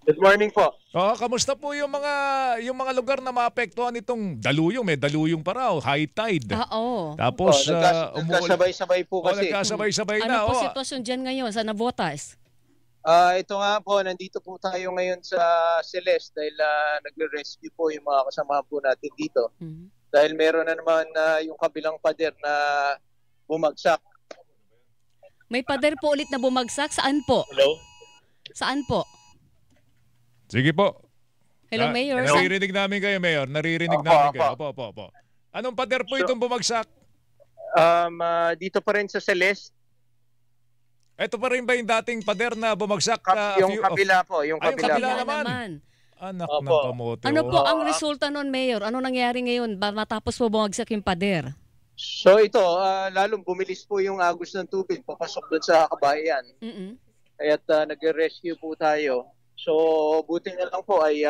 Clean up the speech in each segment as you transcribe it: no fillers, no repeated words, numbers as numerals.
Good morning po. Kamusta po yung mga lugar na maapektuhan nitong daluyong? May daluyong pa raw, high tide. Oo. Tapos Nagkasabay-sabay po kasi. nagkasabay-sabay Ano na. po sitwasyon dyan ngayon sa Navotas? Ito nga po, nandito po tayo ngayon sa Celeste dahil nagre-rescue po yung mga kasama po natin dito. Mhm. Dahil meron na naman yung kabilang pader na bumagsak. May pader po ulit na bumagsak. Saan po? Hello? Saan po? Sige po. Hello, Mayor. Saan? Naririnig namin kayo, Mayor. Naririnig Opo, namin opo. kayo. Opo. Anong pader po itong bumagsak? Dito pa rin sa Celeste, Ito pa rin ba yung dating pader na bumagsak? yung kabila po, yung Ay, yung kabila kabila po. naman. Anak Opo. ng kamote. Ano po oh. ang resulta nun, Mayor? Ano nangyari ngayon matapos po bumagsak yung pader? So ito, lalong bumilis po yung agos ng tubig papasok doon sa kabahayan. Mm-mm. Kaya't nagre-rescue po tayo. So buti na lang po ay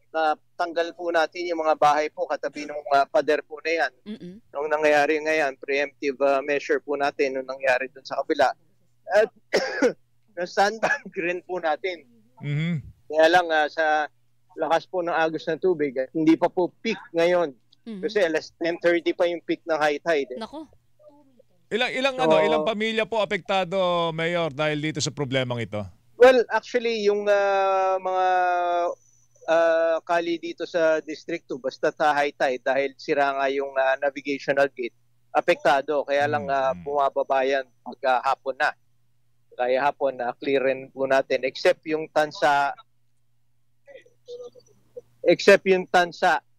natanggal po natin yung mga bahay po katabi ng pader po na yan. Mm-mm. Nung nangyari ngayon, preemptive measure po natin nung nangyari doon sa kabila. At na-sandbag rin po natin. Mhm. Kaya lang sa lakas po ng agos ng tubig, hindi pa po peak ngayon. Mhm. Kasi alas 10:30 pa yung peak ng high tide. Nako. Ilang pamilya po apektado, Mayor, dahil dito sa problemang ito? Well, actually, yung mga kali dito sa District 2, basta high tide, dahil sira nga yung navigational gate, apektado. Kaya lang bumababa yan hapon na. Kaya hapon, clear rin po natin. Except yung tansa,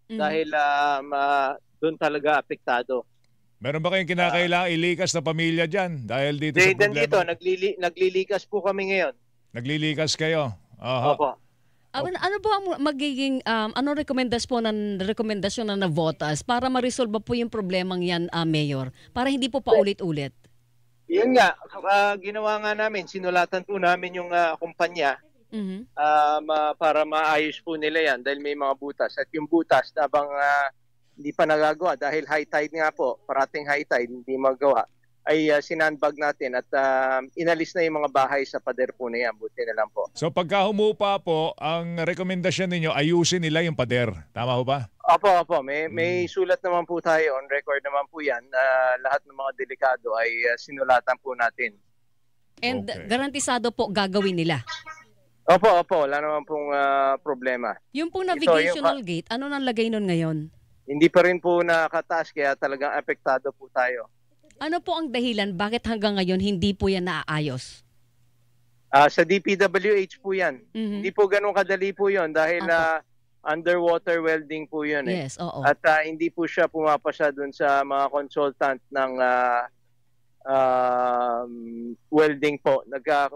Mhm. dahil doon talaga apektado. Meron ba kayong kinakailangan ilikas na pamilya dyan dahil dito sa Then dito, problema? naglilikas po kami ngayon. Naglilikas kayo? Aha. Opo. Ano po ang magiging ano rekomendasyon na Navotas para ma-resolve po yung problemang yan, Mayor? Para hindi po paulit-ulit. Yun nga, ginawa nga namin, sinulatan po namin yung kumpanya Mhm. para maayos po nila yan dahil may mga butas. At yung butas, tabang hindi pa nagagawa dahil high tide nga po, parating high tide, hindi magawa, ay sinandbag natin at inalis na yung mga bahay sa pader po na yan. Buti na lang po. So pagka humupa po, ang rekomendasyon ninyo, ayusin nila yung pader. Tama ho ba? Opo. May sulat naman po tayo, on record naman po yan. Lahat ng mga delikado ay sinulatan po natin. And Okay. garantisado po gagawin nila. Opo. Wala naman pong problema. Yung pong Ito, navigational gate, ano nang lagay nun ngayon? Hindi pa rin po nakataas kaya talagang apektado po tayo. Ano po ang dahilan bakit hanggang ngayon hindi po yan naaayos? Sa DPWH po yan. Mhm. Hindi po ganun kadali po yon dahil Opo. underwater welding po yun eh. Yes, oo. At hindi po siya pumapasa dun sa mga consultant ng welding po.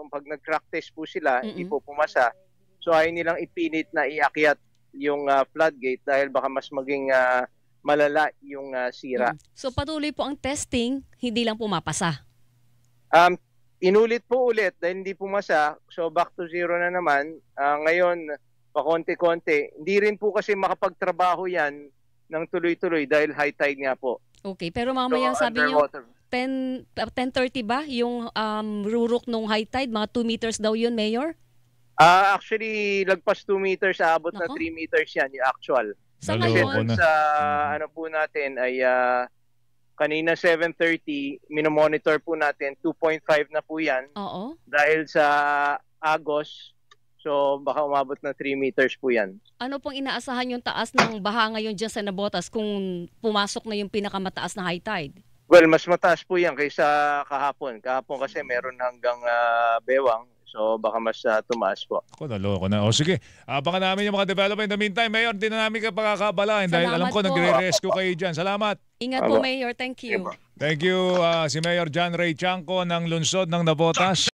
Pag nag-crack test po sila, hindi Mm-mm. po pumasa. So ayaw nilang ipilit na iakyat yung floodgate dahil baka mas maging malala yung sira. So patuloy po ang testing, hindi lang pumapasa. Inulit po ulit dahil hindi pumasa. So back to zero na naman. Ngayon, pakonti-konti. Hindi rin po kasi makapagtrabaho yan ng tuloy-tuloy dahil high tide nga po. Okay, pero mamaya So, sabi niyo underwater. 10:30 ba yung rurok nung high tide? Mga 2 meters daw yun, Mayor? Actually, lagpas 2 meters, aabot na Nako. 3 meters yan, yung actual. Sa Naloko ngayon, na. Sa ano po natin ay kanina 7:30, minomonitor po natin, 2.5 na po yan. oo. Dahil sa Agos, so baka umabot na 3 meters po yan. Ano pong inaasahan yung taas ng baha ngayon dyan sa Navotas kung pumasok na yung pinakamataas na high tide? Well, mas mataas po yan kaysa kahapon. Kahapon kasi meron hanggang bewang. So baka mas tumaas po. Ako, naloko na. O sige, abangan namin yung mga development. In the meantime, Mayor, hindi na namin kayo pakakabalain dahil Salamat alam ko po. nagre-rescue kayo dyan. Salamat. Ingat po, Aba. Mayor. Thank you. Thank you, si Mayor John Ray Chanco ng Lungsod ng Navotas.